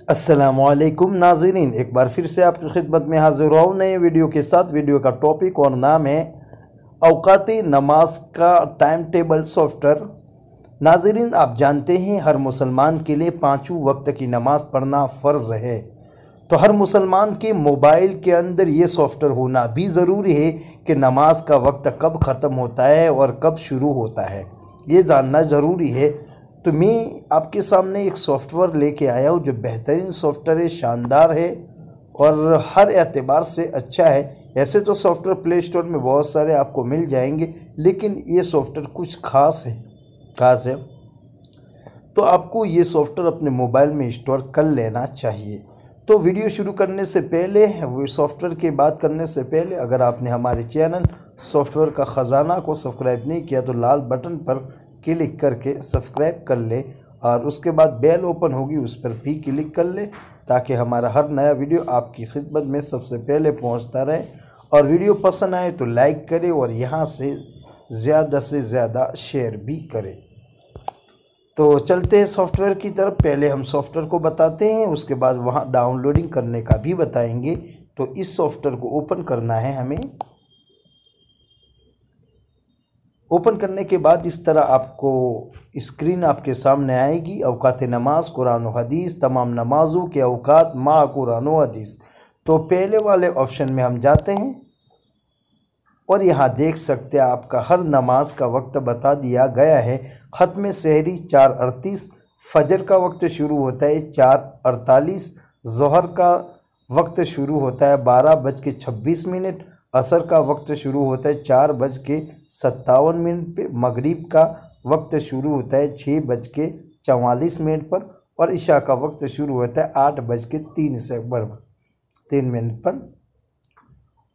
अस्सलामुअलैकुम नाज़रीन, एक बार फिर से आपकी खिदमत में हाजिर हुआ हूँ नए वीडियो के साथ। वीडियो का टॉपिक और नाम है औकाती नमाज का टाइम टेबल सॉफ्टवेयर। नाज़रीन, आप जानते हैं हर मुसलमान के लिए पाँचों वक्त की नमाज़ पढ़ना फ़र्ज़ है, तो हर मुसलमान के मोबाइल के अंदर ये सॉफ्टवेयर होना भी ज़रूरी है कि नमाज का वक्त कब ख़त्म होता है और कब शुरू होता है, ये जानना ज़रूरी है। तो मैं आपके सामने एक सॉफ्टवेयर लेके आया हूँ जो बेहतरीन सॉफ्टवेयर है, शानदार है और हर एतबार से अच्छा है। ऐसे तो सॉफ्टवेयर प्ले स्टोर में बहुत सारे आपको मिल जाएंगे, लेकिन ये सॉफ्टवेयर कुछ ख़ास है, तो आपको ये सॉफ्टवेयर अपने मोबाइल में इंस्टॉल कर लेना चाहिए। तो वीडियो शुरू करने से पहले, वो सॉफ्टवेयर की बात करने से पहले, अगर आपने हमारे चैनल सॉफ्टवेयर का ख़जाना को सब्सक्राइब नहीं किया तो लाल बटन पर क्लिक करके सब्सक्राइब कर ले और उसके बाद बेल ओपन होगी उस पर भी क्लिक कर ले, ताकि हमारा हर नया वीडियो आपकी खिदमत में सबसे पहले पहुंचता रहे। और वीडियो पसंद आए तो लाइक करें और यहाँ से ज़्यादा शेयर भी करें। तो चलते हैं सॉफ्टवेयर की तरफ। पहले हम सॉफ्टवेयर को बताते हैं, उसके बाद वहाँ डाउनलोडिंग करने का भी बताएंगे। तो इस सॉफ्टवेयर को ओपन करना है हमें। ओपन करने के बाद इस तरह आपको स्क्रीन आपके सामने आएगी। औकात नमाज, कुरान व हदीस, तमाम नमाज़ों के औकात मा कुरान व हदीस। तो पहले वाले ऑप्शन में हम जाते हैं और यहाँ देख सकते हैं आपका हर नमाज का वक्त बता दिया गया है। ख़त्म सहरी 4:38, फजर का वक्त शुरू होता है 4:48, ज़ोहर का वक्त शुरू होता है 12:26, असर का वक्त शुरू होता है 4:57 पे, मगरिब का वक्त शुरू होता है 6:44 पर और इशा का वक्त शुरू होता है 8:03 पर।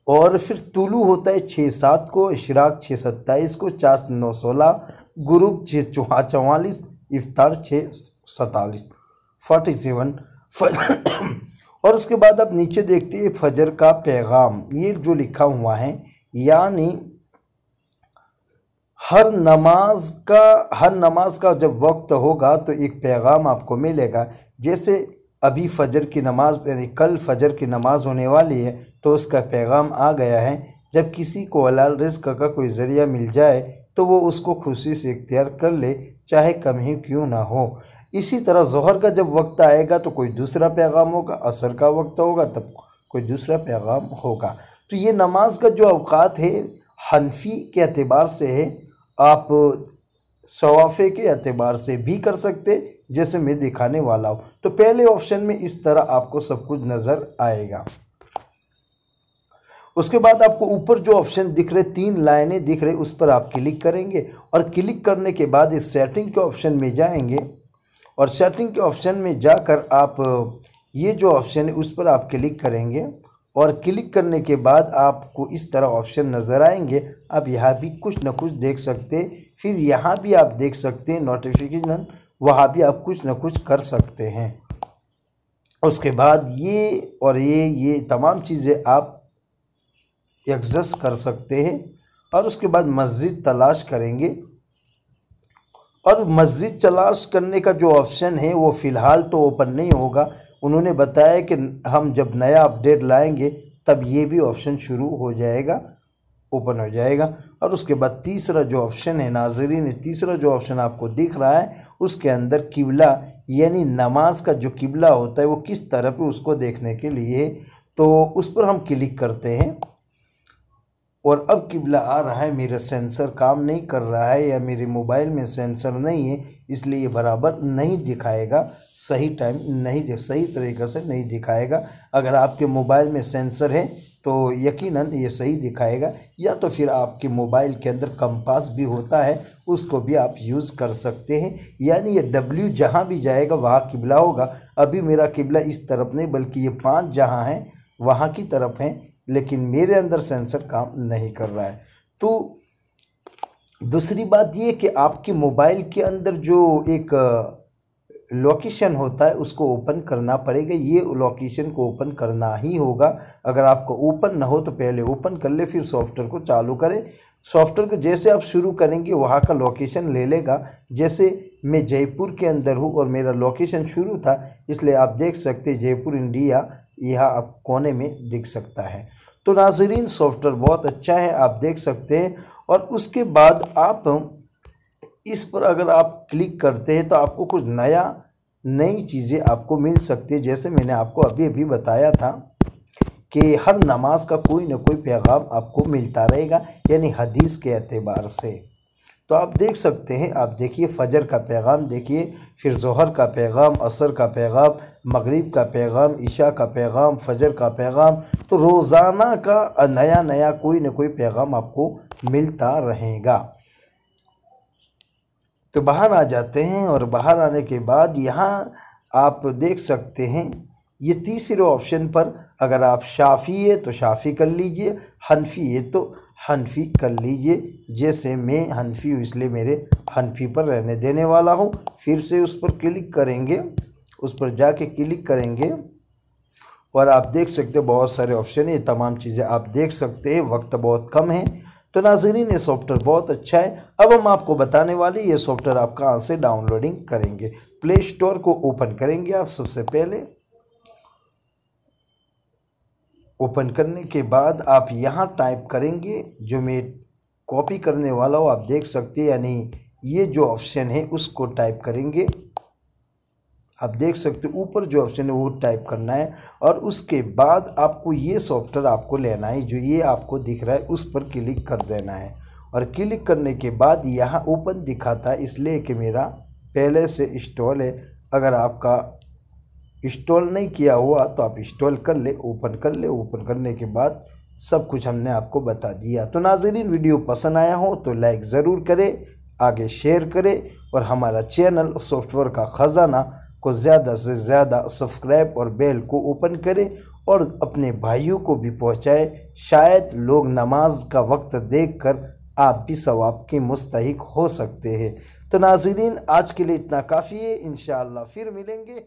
और फिर तुलू होता है 6:07 को, इशराक 6:27 को, चाश्त 9:16, गुरूब 6:44, इफ्तार 6:47 और उसके बाद आप नीचे देखते हैं फजर का पैगाम, ये जो लिखा हुआ है, यानी हर नमाज का जब वक्त होगा तो एक पैगाम आपको मिलेगा। जैसे अभी फजर की नमाज, यानी कल फजर की नमाज होने वाली है, तो उसका पैगाम आ गया है। जब किसी को हलाल रिज़्क का कोई ज़रिया मिल जाए तो वो उसको खुशी से इख्तियार कर ले, चाहे कम ही क्यों ना हो। इसी तरह ज़ोहर का जब वक्त आएगा तो कोई दूसरा पैगाम होगा, असर का वक्त होगा तब कोई दूसरा पैगाम होगा। तो ये नमाज का जो औकात है हनफी के एतबार से है, आप सवाफ़े के एतबार से भी कर सकते, जैसे मैं दिखाने वाला हूँ। तो पहले ऑप्शन में इस तरह आपको सब कुछ नज़र आएगा। उसके बाद आपको ऊपर जो ऑप्शन दिख रहे, 3 लाइनें दिख रही, उस पर आप क्लिक करेंगे और क्लिक करने के बाद इस सेटिंग के ऑप्शन में जाएंगे और सेटिंग के ऑप्शन में जाकर आप ये जो ऑप्शन है उस पर आप क्लिक करेंगे और क्लिक करने के बाद आपको इस तरह ऑप्शन नज़र आएंगे। आप यहाँ भी कुछ ना कुछ देख सकते हैं, फिर यहाँ भी आप देख सकते हैं नोटिफिकेशन, वहाँ भी आप कुछ ना कुछ कर सकते हैं। उसके बाद ये और ये तमाम चीज़ें आप एडजस्ट कर सकते हैं। और उसके बाद मस्जिद तलाश करेंगे और मस्जिद तलाश करने का जो ऑप्शन है वो फ़िलहाल तो ओपन नहीं होगा। उन्होंने बताया कि हम जब नया अपडेट लाएंगे तब ये भी ऑप्शन शुरू हो जाएगा, ओपन हो जाएगा। और उसके बाद तीसरा जो ऑप्शन है नाज़रीन, तीसरा जो ऑप्शन आपको दिख रहा है उसके अंदर किबला, यानी नमाज का जो किबला होता है वो किस तरफ है उसको देखने के लिए, तो उस पर हम क्लिक करते हैं। और अब किबला आ रहा है, मेरा सेंसर काम नहीं कर रहा है या मेरे मोबाइल में सेंसर नहीं है, इसलिए ये बराबर नहीं दिखाएगा, सही तरीक़े से नहीं दिखाएगा। अगर आपके मोबाइल में सेंसर है तो यकीनन ये सही दिखाएगा, या तो फिर आपके मोबाइल के अंदर कंपास भी होता है, उसको भी आप यूज़ कर सकते हैं। यानी ये W जहाँ भी जाएगा वहाँ किबला होगा। अभी मेरा किबला इस तरफ नहीं बल्कि ये 5 जहाँ हैं वहाँ की तरफ हैं, लेकिन मेरे अंदर सेंसर काम नहीं कर रहा है। तो दूसरी बात ये कि आपके मोबाइल के अंदर जो एक लोकेशन होता है उसको ओपन करना पड़ेगा। ये लोकेशन को ओपन करना ही होगा। अगर आपको ओपन ना हो तो पहले ओपन कर ले, फिर सॉफ्टवेयर को चालू करें। सॉफ्टवेयर को जैसे आप शुरू करेंगे वहाँ का लोकेशन ले लेगा। जैसे मैं जयपुर के अंदर हूँ और मेरा लोकेशन शुरू था, इसलिए आप देख सकते हैं जयपुर इंडिया यहाँ आप कोने में दिख सकता है। तो नाज़रीन सॉफ्टवेयर बहुत अच्छा है, आप देख सकते हैं। और उसके बाद आप इस पर अगर आप क्लिक करते हैं तो आपको कुछ नई चीज़ें आपको मिल सकती है। जैसे मैंने आपको अभी अभी बताया था कि हर नमाज का कोई ना कोई पैगाम आपको मिलता रहेगा, यानी हदीस के एतबार से। तो आप देख सकते हैं, आप देखिए फजर का पैगाम देखिए, फिर ज़ोहर का पैगाम, असर का पैगाम, मगरिब का पैगाम, इशा का पैगाम, फजर का पैगाम। तो रोज़ाना का नया कोई ना कोई पैगाम आपको मिलता रहेगा। तो बाहर आ जाते हैं और बाहर आने के बाद यहाँ आप देख सकते हैं ये तीसरे ऑप्शन पर अगर आप शाफ़ी है तो शाफ़ी कर लीजिए, हनफी है तो हनफी कर लीजिए। जैसे मैं हनफी हूँ इसलिए मेरे हनफी पर रहने देने वाला हूँ। फिर से उस पर क्लिक करेंगे, उस पर जाके क्लिक करेंगे और आप देख सकते हो बहुत सारे ऑप्शन है, ये तमाम चीज़ें आप देख सकते हैं। वक्त बहुत कम है तो नाज़रीन ये सॉफ्टवेयर बहुत अच्छा है। अब हम आपको बताने वाले ये सॉफ्टवेयर आप कहाँ से डाउनलोडिंग करेंगे। प्ले स्टोर को ओपन करेंगे आप सबसे पहले। ओपन करने के बाद आप यहाँ टाइप करेंगे, जो मैं कॉपी करने वाला हूँ आप देख सकते हैं, यानी ये जो ऑप्शन है उसको टाइप करेंगे। आप देख सकते हो ऊपर जो ऑप्शन है वो टाइप करना है और उसके बाद आपको ये सॉफ्टवेयर आपको लेना है, जो ये आपको दिख रहा है उस पर क्लिक कर देना है। और क्लिक करने के बाद यहाँ ओपन दिखाता है, इसलिए कि मेरा पहले से इंस्टॉल है। अगर आपका इंस्टॉल नहीं किया हुआ तो आप इंस्टॉल कर ले, ओपन कर ले। ओपन करने के बाद सब कुछ हमने आपको बता दिया। तो नाज़रीन वीडियो पसंद आया हो तो लाइक ज़रूर करें, आगे शेयर करें और हमारा चैनल सॉफ्टवेयर का ख़जाना को ज़्यादा से ज़्यादा सब्सक्राइब और बेल को ओपन करें और अपने भाइयों को भी पहुंचाएं। शायद लोग नमाज का वक्त देखकर आप भी सवाब के मुस्तहिक हो सकते हैं। तो नाज़रीन आज के लिए इतना काफ़ी है, इंशाअल्लाह फिर मिलेंगे।